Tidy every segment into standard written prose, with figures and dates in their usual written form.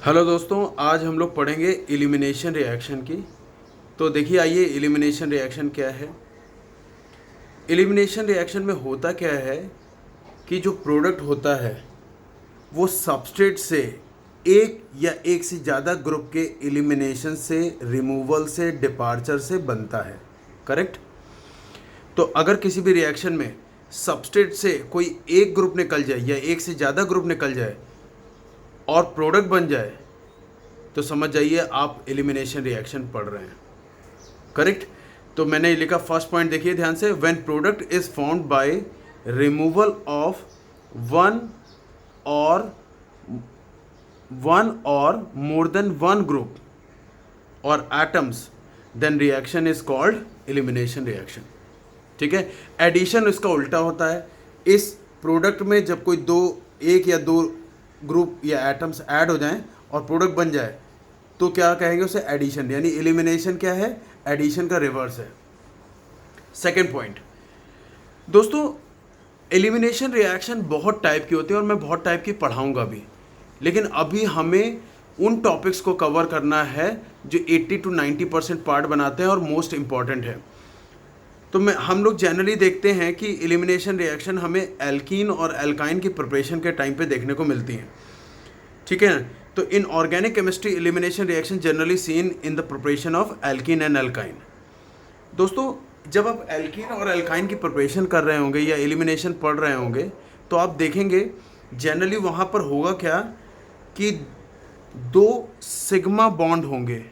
Hello दोस्तों, आज हम लोग पढ़ेंगे एलिमिनेशन रिएक्शन की। तो देखिए, आइए एलिमिनेशन रिएक्शन क्या है। एलिमिनेशन रिएक्शन में होता क्या है कि जो प्रोडक्ट होता है वो सबस्ट्रेट से एक या एक से ज़्यादा ग्रुप के एलिमिनेशन से, रिमूवल से, डिपार्चर से बनता है। करेक्ट। तो अगर किसी भी रिएक्शन में सबस्ट्रेट से कोई एक ग्रुप निकल जाए या एक से ज़्यादा ग्रुप निकल जाए और प्रोडक्ट बन जाए तो समझ जाइए आप एलिमिनेशन रिएक्शन पढ़ रहे हैं। करेक्ट। तो मैंने लिखा फर्स्ट पॉइंट, देखिए ध्यान से। When product is formed by removal of one or more than one group or atoms, then reaction is called elimination reaction. ठीक है। एडिशन इसका उल्टा होता है। इस प्रोडक्ट में जब कोई एक या दो ग्रुप या एटम्स ऐड हो जाएं और प्रोडक्ट बन जाए तो क्या कहेंगे उसे? एडिशन। यानी एलिमिनेशन क्या है? एडिशन का रिवर्स है। सेकेंड पॉइंट दोस्तों, एलिमिनेशन रिएक्शन बहुत टाइप की होती है और मैं बहुत टाइप की पढ़ाऊंगा भी, लेकिन अभी हमें उन टॉपिक्स को कवर करना है जो 80 to 90% पार्ट बनाते हैं और मोस्ट इंपॉर्टेंट है। तो हम लोग जनरली देखते हैं कि एलिमिनेशन रिएक्शन हमें एल्कीन और एल्काइन की प्रिपरेशन के टाइम पे देखने को मिलती हैं। ठीक है। तो in organic chemistry elimination reaction generally seen in the preparation of alkene and alkyne. दोस्तों, जब आप एल्कीन और एल्काइन की प्रिपरेशन कर रहे होंगे या एलिमिनेशन पढ़ रहे होंगे तो आप देखेंगे जनरली वहाँ पर होगा क्या कि दो सिग्मा बॉन्ड होंगे,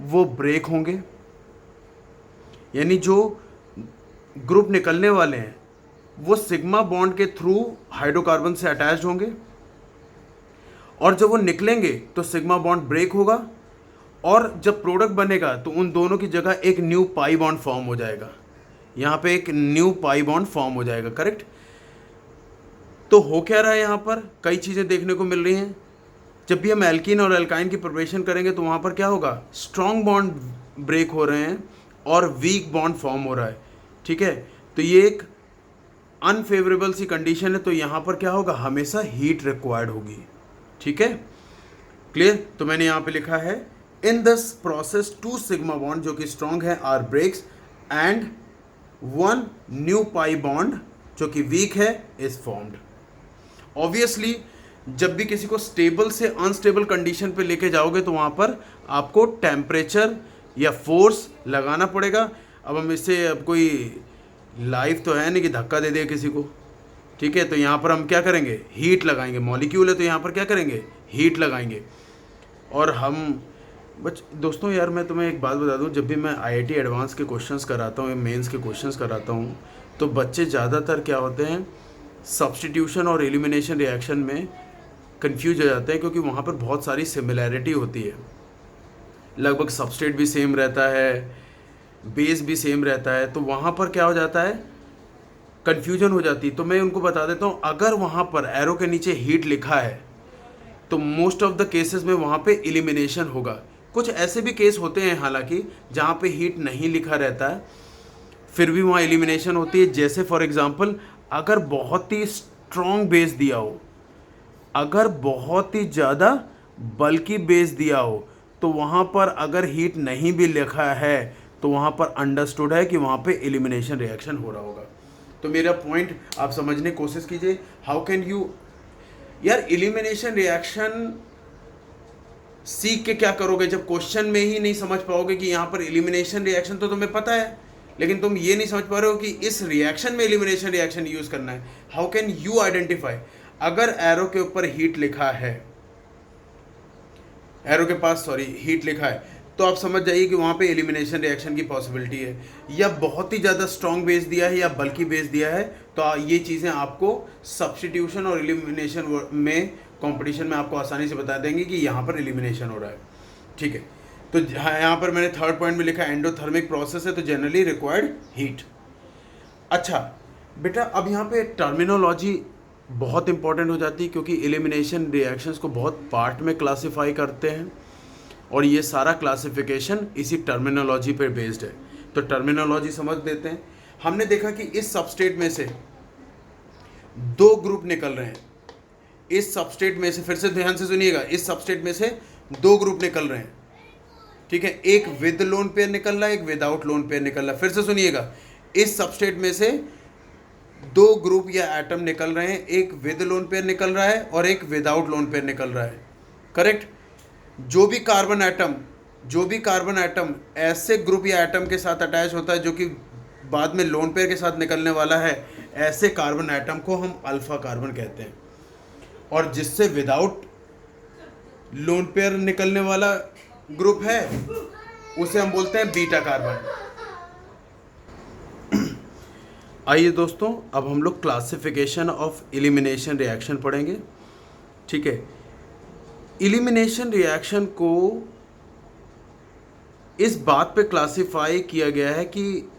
वो ब्रेक होंगे। यानी जो ग्रुप निकलने वाले हैं वो सिग्मा बॉन्ड के थ्रू हाइड्रोकार्बन से अटैच्ड होंगे और जब वो निकलेंगे तो सिग्मा बॉन्ड ब्रेक होगा और जब प्रोडक्ट बनेगा तो उन दोनों की जगह एक न्यू पाई बॉन्ड फॉर्म हो जाएगा। यहाँ पे एक न्यू पाई बॉन्ड फॉर्म हो जाएगा। करेक्ट। तो हो क्या रहा है, यहाँ पर कई चीज़ें देखने को मिल रही हैं। जब भी हम एल्कीन और एल्काइन की प्रिपरेशन करेंगे तो वहाँ पर क्या होगा? स्ट्रॉन्ग बॉन्ड ब्रेक हो रहे हैं और वीक बॉन्ड फॉर्म हो रहा है। ठीक है। तो ये एक अनफेवरेबल सी कंडीशन है। तो यहाँ पर क्या होगा? हमेशा हीट रिक्वायर्ड होगी। ठीक है। क्लियर। तो मैंने यहाँ पे लिखा है in this process two sigma bond जो कि स्ट्रॉन्ग है are breaks and one new pi bond जो कि वीक है इज फॉर्म्ड। ऑब्वियसली जब भी किसी को स्टेबल से अनस्टेबल कंडीशन पे लेके जाओगे तो वहाँ पर आपको टेम्परेचर या फोर्स लगाना पड़ेगा। अब हम इससे अब कोई लाइफ तो है नहीं कि धक्का दे दे किसी को। ठीक है। तो यहाँ पर हम क्या करेंगे? हीट लगाएंगे। मॉलिक्यूल है तो यहाँ पर क्या करेंगे? हीट लगाएंगे। और हम दोस्तों यार, मैं तुम्हें एक बात बता दूँ, जब भी मैं IIT एडवांस के क्वेश्चंस कराता हूँ या मेंस के क्वेश्चंस कराता हूँ तो बच्चे ज़्यादातर क्या होते हैं, सब्स्टिट्यूशन और एलिमिनेशन रिएक्शन में कंफ्यूज हो जाते हैं क्योंकि वहाँ पर बहुत सारी सिमिलैरिटी होती है। लगभग सबस्ट्रेट भी सेम रहता है, बेस भी सेम रहता है, तो वहाँ पर क्या हो जाता है? कन्फ्यूजन हो जाती है। तो मैं उनको बता देता हूँ, अगर वहाँ पर एरो के नीचे हीट लिखा है तो मोस्ट ऑफ द केसेस में वहाँ पे एलिमिनेशन होगा। कुछ ऐसे भी केस होते हैं हालांकि जहाँ पे हीट नहीं लिखा रहता है फिर भी वहाँ एलिमिनेशन होती है। जैसे फॉर एग्जांपल, अगर बहुत ही स्ट्रॉन्ग बेस दिया हो, अगर बहुत ही ज़्यादा बल्कि बेस दिया हो, तो वहाँ पर अगर हीट नहीं भी लिखा है तो वहाँ पर अंडरस्टूड है कि वहाँ पे एलिमिनेशन रिएक्शन हो रहा होगा। तो मेरा पॉइंट आप समझने की कोशिश कीजिए। हाउ कैन यू यार एलिमिनेशन रिएक्शन सीख के क्या करोगे जब क्वेश्चन में ही नहीं समझ पाओगे कि यहाँ पर एलिमिनेशन रिएक्शन तो तुम्हें पता है लेकिन तुम ये नहीं समझ पा रहे हो कि इस रिएक्शन में एलिमिनेशन रिएक्शन यूज करना है। How can you identify? अगर एरो के ऊपर हीट लिखा है, एरो के पास हीट लिखा है, तो आप समझ जाइए कि वहाँ पे एलिमिनेशन रिएक्शन की पॉसिबिलिटी है। या बहुत ही ज़्यादा स्ट्रॉन्ग बेस दिया है या बल्कि बेस दिया है तो ये चीज़ें आपको सब्स्टिट्यूशन और एलिमिनेशन में कंपटीशन में आपको आसानी से बता देंगे कि यहाँ पर एलिमिनेशन हो रहा है। ठीक है। तो यहाँ पर मैंने थर्ड पॉइंट में लिखा एंडोथर्मिक प्रोसेस है तो जनरली रिक्वायर्ड हीट। अच्छा बेटा, अब यहाँ पे टर्मिनोलॉजी बहुत इंपॉर्टेंट हो जाती है क्योंकि एलिमिनेशन रिएक्शंस को बहुत पार्ट में क्लासिफाई करते हैं और ये सारा क्लासिफिकेशन इसी टर्मिनोलॉजी पर बेस्ड है। तो टर्मिनोलॉजी समझ देते हैं। हमने देखा कि इस सबस्टेट में से दो ग्रुप निकल रहे हैं, इस सबस्टेट में से, फिर से ध्यान से सुनिएगा, इस सबस्टेट में से दो ग्रुप निकल रहे हैं, ठीक है, एक विद लोन पेयर निकल रहा है, एक विदाउट लोन पेयर निकल रहा है। फिर से सुनिएगा, इस सबस्टेट में से दो ग्रुप या एटम निकल रहे हैं, एक विद लोन पेयर निकल रहा है और एक विदाउट लोन पेयर निकल रहा है, करेक्ट। जो भी कार्बन एटम ऐसे ग्रुप या एटम के साथ अटैच होता है जो कि बाद में लोन पेयर के साथ निकलने वाला है, ऐसे कार्बन एटम को हम अल्फा कार्बन कहते हैं। और जिससे विदाउट लोन पेयर निकलने वाला ग्रुप है उसे हम बोलते हैं बीटा कार्बन। आइए दोस्तों, अब हम लोग क्लासिफिकेशन ऑफ एलिमिनेशन रिएक्शन पढ़ेंगे, ठीक है। एलिमिनेशन रिएक्शन को इस बात पे क्लासिफाई किया गया है कि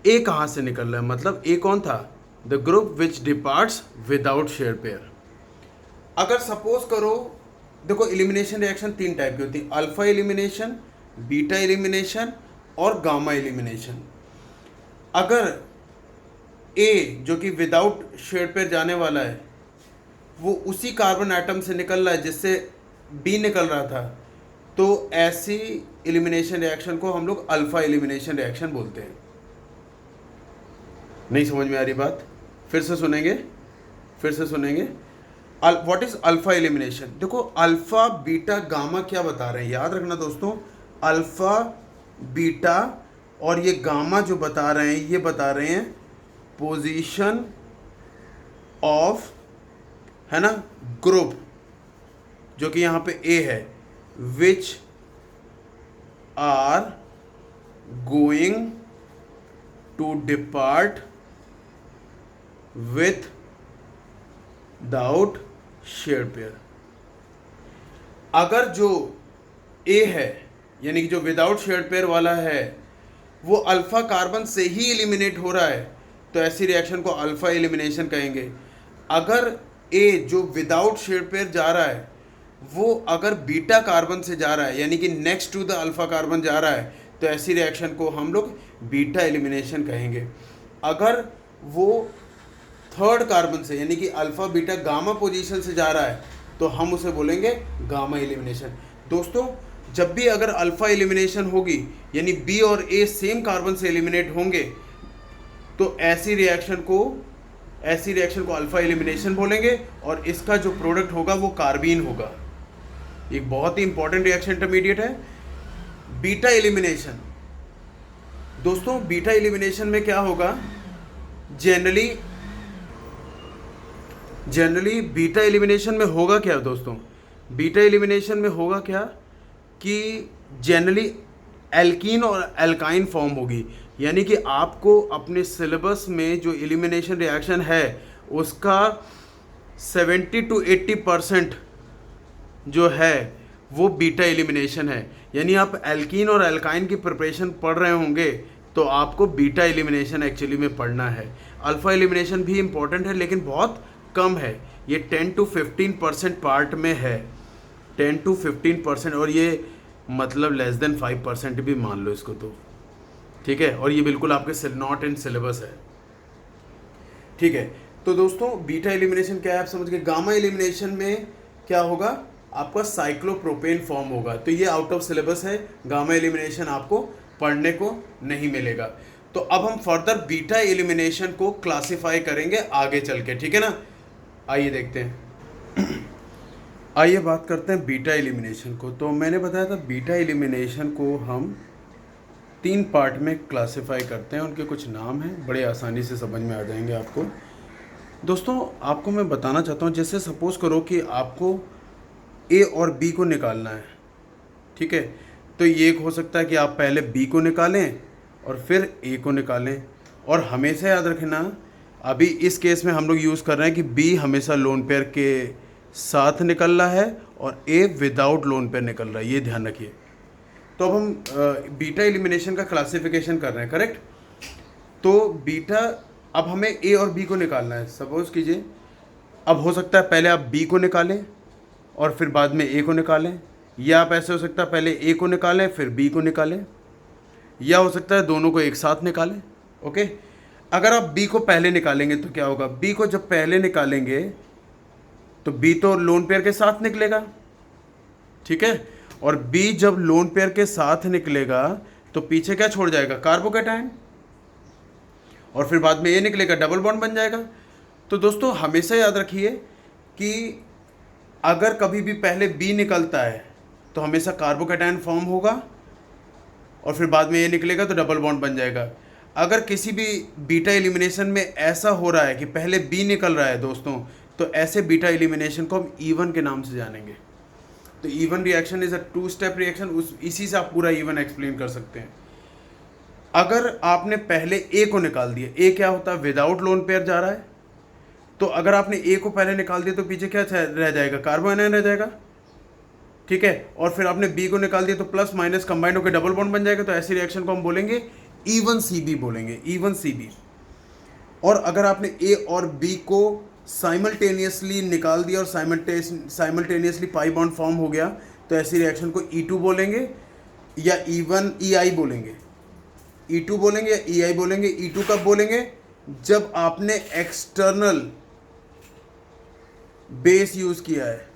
ए कहाँ से निकल रहा है, मतलब ए कौन था, the group which departs without share pair. अगर सपोज करो, देखो एलिमिनेशन रिएक्शन तीन टाइप की होती है, अल्फा एलिमिनेशन, बीटा एलिमिनेशन और गामा एलिमिनेशन। अगर ए जो कि विदाउट शेयर पेयर जाने वाला है वो उसी कार्बन एटम से निकल रहा है जिससे बी निकल रहा था, तो ऐसी एलिमिनेशन रिएक्शन को हम लोग अल्फा एलिमिनेशन रिएक्शन बोलते हैं। नहीं समझ में आ रही बात? फिर से सुनेंगे। What is alpha elimination? देखो अल्फा बीटा गामा क्या बता रहे हैं, याद रखना दोस्तों, अल्फा बीटा और ये गामा जो बता रहे हैं, ये बता रहे हैं पोजीशन ऑफ, है ना, ग्रुप जो कि यहाँ पे ए है, which are going to depart with that share pair. अगर जो ए है यानी कि जो विदाउट शेयर पेयर वाला है वो अल्फा कार्बन से ही एलिमिनेट हो रहा है तो ऐसी रिएक्शन को अल्फा एलिमिनेशन कहेंगे। अगर ए जो विदाउट शेयर पेयर जा रहा है वो अगर बीटा कार्बन से जा रहा है यानी कि next to the alpha carbon जा रहा है तो ऐसी रिएक्शन को हम लोग बीटा एलिमिनेशन कहेंगे। अगर वो थर्ड कार्बन से यानी कि अल्फा बीटा गामा पोजीशन से जा रहा है तो हम उसे बोलेंगे गामा एलिमिनेशन। दोस्तों जब भी अगर अल्फा एलिमिनेशन होगी यानी बी और ए सेम कार्बन से एलिमिनेट होंगे तो ऐसी रिएक्शन को अल्फा एलिमिनेशन बोलेंगे और इसका जो प्रोडक्ट होगा वो कार्बीन होगा। एक बहुत ही इंपॉर्टेंट रिएक्शन इंटरमीडिएट है बीटा एलिमिनेशन। दोस्तों बीटा एलिमिनेशन में क्या होगा, जनरली बीटा एलिमिनेशन में होगा क्या दोस्तों, बीटा एलिमिनेशन में होगा क्या कि जनरली एल्कीन और एल्काइन फॉर्म होगी। यानी कि आपको अपने सिलेबस में जो एलिमिनेशन रिएक्शन है उसका 70 to 80% जो है वो बीटा एलिमिनेशन है। यानी आप एल्कीन और एल्काइन की प्रिपरेशन पढ़ रहे होंगे तो आपको बीटा एलिमिनेशन एक्चुअली में पढ़ना है। अल्फा एलिमिनेशन भी इम्पॉर्टेंट है लेकिन बहुत कम है, ये 10 to 15% पार्ट में है, 10 to 15%, और ये मतलब लेस देन 5% भी मान लो इसको तो, ठीक है। और ये बिल्कुल आपके नॉट इन सिलेबस है, ठीक है। तो दोस्तों बीटा एलिमिनेशन क्या है आप समझ गए। गामा एलिमिनेशन में क्या होगा, आपका साइक्लोप्रोपेन फॉर्म होगा, तो ये आउट ऑफ सिलेबस है, गामा एलिमिनेशन आपको पढ़ने को नहीं मिलेगा। तो अब हम फर्दर बीटा एलिमिनेशन को क्लासिफाई करेंगे आगे चल के, ठीक है ना। आइए देखते हैं आइए बात करते हैं बीटा एलिमिनेशन को। तो मैंने बताया था बीटा एलिमिनेशन को हम 3 पार्ट में क्लासिफाई करते हैं, उनके कुछ नाम हैं, बड़े आसानी से समझ में आ जाएंगे आपको। दोस्तों आपको मैं बताना चाहता हूँ, जैसे सपोज़ करो कि आपको ए और बी को निकालना है, ठीक है। तो ये एक हो सकता है कि आप पहले बी को निकालें और फिर ए को निकालें, और हमेशा याद रखना अभी इस केस में हम लोग यूज़ कर रहे हैं कि बी हमेशा लोन पेयर के साथ निकल रहा है और ए विदाउट लोन पेयर निकल रहा है, ये ध्यान रखिए। तो अब हम बीटा एलिमिनेशन का क्लासिफिकेशन कर रहे हैं, करेक्ट। तो बीटा, अब हमें ए और बी को निकालना है। सपोज कीजिए अब हो सकता है पहले आप बी को निकालें और फिर बाद में ए को निकालें, या आप ऐसे हो सकता है पहले ए को निकालें फिर बी को निकालें, या हो सकता है दोनों को एक साथ निकालें, ओके। अगर आप बी को पहले निकालेंगे तो क्या होगा, बी को जब पहले निकालेंगे तो बी तो लोन पेयर के साथ निकलेगा, ठीक है। और बी जब लोन पेयर के साथ निकलेगा तो पीछे क्या छोड़ जाएगा, कार्बोकैटायन, और फिर बाद में ये निकलेगा, डबल बॉन्ड बन जाएगा। तो दोस्तों हमेशा याद रखिए कि अगर कभी भी पहले बी निकलता है तो हमेशा कार्बोकैटायन फॉर्म होगा और फिर बाद में ये निकलेगा तो डबल बॉन्ड बन जाएगा। अगर किसी भी बीटा एलिमिनेशन में ऐसा हो रहा है कि पहले बी निकल रहा है दोस्तों, तो ऐसे बीटा एलिमिनेशन को हम ईवन के नाम से जानेंगे। तो even reaction is a 2 step reaction, इसी से आप पूरा ईवन एक्सप्लेन कर सकते हैं। अगर आपने पहले ए को निकाल दिया, ए क्या होता है, विदाउट लोन पेयर जा रहा है, तो अगर आपने ए को पहले निकाल दिया तो पीछे क्या रह जाएगा, कार्बो एनायन रह जाएगा, ठीक है। और फिर आपने बी को निकाल दिया तो प्लस माइनस कंबाइंड होकर डबल बॉन्ड बन जाएगा। तो ऐसी रिएक्शन को हम बोलेंगे ईवन सीबी बोलेंगे, ईवन सीबी। और अगर आपने ए और बी को साइमल्टेनियसली निकाल दिया और साइमल्टेनियसली पाई बॉन्ड फॉर्म हो गया, तो ऐसी रिएक्शन को E2 बोलेंगे या ईवन EI बोलेंगे, E2 बोलेंगे या EI बोलेंगे। E2 कब बोलेंगे, जब आपने एक्सटर्नल बेस यूज किया है।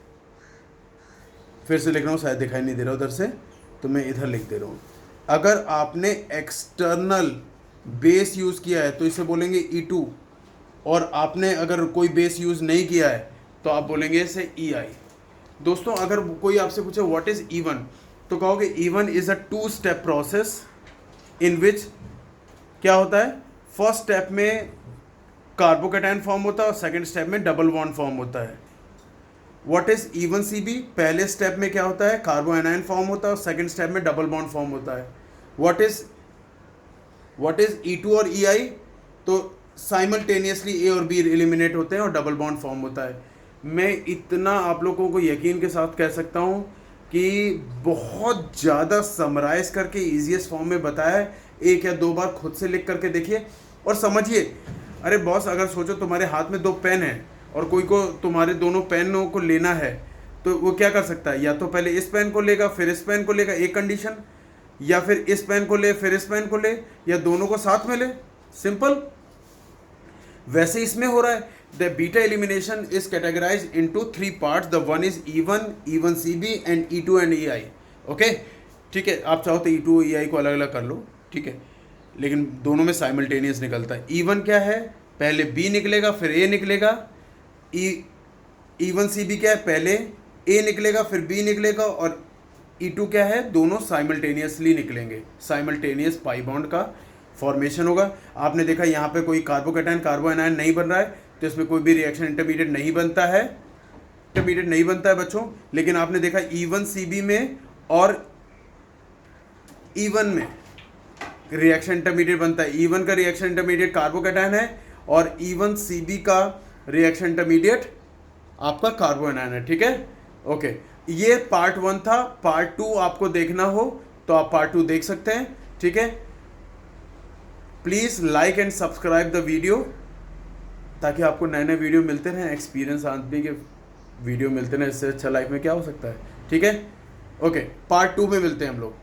फिर से लिख रहा हूँ, शायद दिखाई नहीं दे रहा उधर से, तो मैं इधर लिख दे रहा हूँ। अगर आपने एक्सटर्नल बेस यूज किया है तो इसे बोलेंगे E2, और आपने अगर कोई बेस यूज नहीं किया है तो आप बोलेंगे इसे EI। दोस्तों अगर कोई आपसे पूछे व्हाट इज ईवन, तो कहोगे E one is a 2 step process in which क्या होता है, फर्स्ट स्टेप में कार्बोकैटायन फॉर्म होता है और सेकंड स्टेप में डबल बॉन्ड फॉर्म होता है। व्हाट इज ईवन सीबी, पहले स्टेप में क्या होता है, कार्बो एनायन फॉर्म होता है और सेकंड स्टेप में डबल बॉन्ड फॉर्म होता है। व्हाट इज E2 और EI, तो साइमल्टेनियसली ए और बी एलिमिनेट होते हैं और डबल बॉन्ड फॉर्म होता है। मैं इतना आप लोगों को यकीन के साथ कह सकता हूँ कि बहुत ज़्यादा समराइज करके ईजीएस्ट फॉर्म में बताया है। 1 या 2 बार खुद से लिख करके देखिए और समझिए। अरे बॉस, अगर सोचो तुम्हारे हाथ में 2 पेन हैं और कोई को तुम्हारे दोनों पेनों को लेना है, तो वो क्या कर सकता है, या तो पहले इस पेन को लेगा फिर इस पेन को लेगा, एक कंडीशन, या फिर इस पेन को ले फिर इस पेन को ले, या दोनों को साथ में ले, सिंपल। वैसे इसमें हो रहा है। The beta elimination is categorised into 3 parts. The one is E one CB and E2 and EI। Okay, ठीक है। आप चाहो तो E2 EI को अलग अलग कर लो, ठीक है, लेकिन दोनों में साइमल्टेनियस निकलता है। ईवन क्या है, पहले बी निकलेगा फिर ए निकलेगा। ईवन सीबी क्या है, पहले ए निकलेगा फिर बी निकलेगा। और E2 क्या है, दोनों साइमल्टेनियसली निकलेंगे, साइमल्टेनियस पाई बॉन्ड का फॉर्मेशन होगा। आपने देखा यहाँ पे कोई कार्बोकैटायन कार्बो एनायन नहीं बन रहा है, तो इसमें कोई भी रिएक्शन इंटरमीडिएट नहीं बनता है बच्चों। लेकिन आपने देखा ईवन सीबी में और ईवन में रिएक्शन इंटरमीडिएट बनता है। ईवन का रिएक्शन इंटरमीडिएट कार्बोकैटायन है और ईवन सीबी का रिएक्शन इंटरमीडिएट आपका कार्बो एनायन है, ठीक है। ओके, ये पार्ट 1 था। पार्ट 2 आपको देखना हो तो आप पार्ट 2 देख सकते हैं, ठीक है। Please like and subscribe the video, ताकि आपको नए नए वीडियो मिलते रहें, एक्सपीरियंस आदमी के वीडियो मिलते रहें। इससे अच्छा लाइफ में क्या हो सकता है, ठीक है। ओके, पार्ट 2 में मिलते हैं हम लोग।